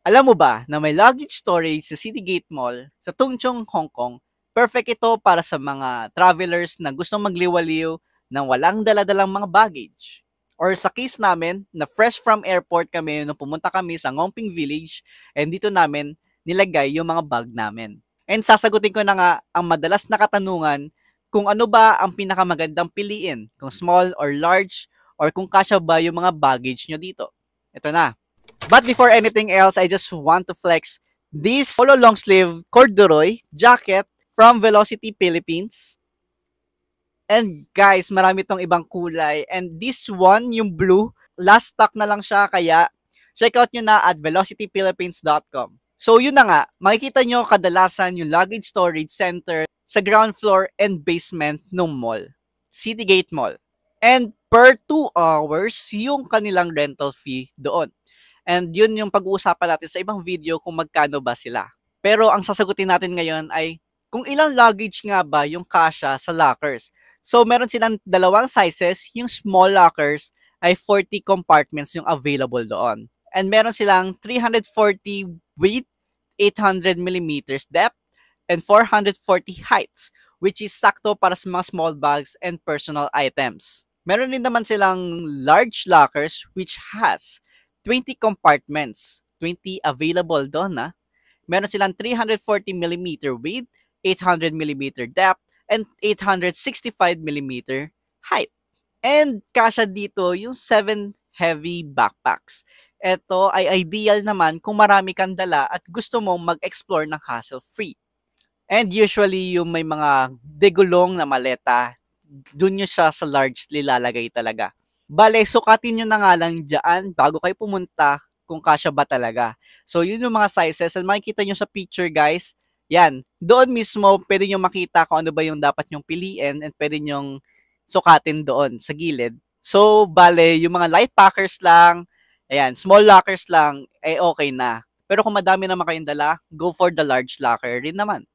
Alam mo ba na may luggage storage sa Citygate Mall sa Tung Chung, Hong Kong? Perfect ito para sa mga travelers na gustong magliwaliw ng walang daladalang mga baggage. Or sa case namin na fresh from airport kami nung pumunta kami sa Ngongping Village and dito namin nilagay yung mga bag namin. And sasagutin ko na nga ang madalas na katanungan kung ano ba ang pinakamagandang piliin, kung small or large or kung kasya ba yung mga baggage nyo dito. Ito na. But before anything else, I just want to flex this polo long sleeve corduroy jacket from Velocity Philippines. And guys, marami tong ibang kulay. And this one, yung blue, last stock na lang siya. Kaya check out nyo na at velocityphilippines.com. So yun na nga, makikita nyo kadalasan yung luggage storage center sa ground floor and basement ng mall. Citygate Mall. And per 2 hours, yung kanilang rental fee doon. And yun yung pag-uusapan natin sa ibang video kung magkano ba sila. Pero ang sasagutin natin ngayon ay kung ilang luggage nga ba yung kasya sa lockers. So meron silang dalawang sizes, yung small lockers ay 40 compartments yung available doon. And meron silang 340 width, 800mm depth, and 440 heights, which is sakto para sa mga small bags and personal items. Meron din naman silang large lockers which has 20 compartments, 20 available doon na. Meron silang 340mm width, 800mm depth, and 865mm height. And kasya dito yung 7 heavy backpacks. Ito ay ideal naman kung marami kang dala at gusto mong mag-explore ng hassle-free. And usually yung may mga degulong na maleta, dun nyo siya sa large lilalagay talaga. Bale, sukatin nyo na nga lang dyan bago kayo pumunta kung kasya ba talaga. So, yun yung mga sizes. And makikita nyo sa picture, guys. Yan. Doon mismo, pwede nyo makita kung ano ba yung dapat nyong piliin and pwede nyong sukatin doon sa gilid. So, bale, yung mga light packers lang, ayan, small lockers lang, eh okay na. Pero kung madami naman kayong dala, go for the large locker rin naman.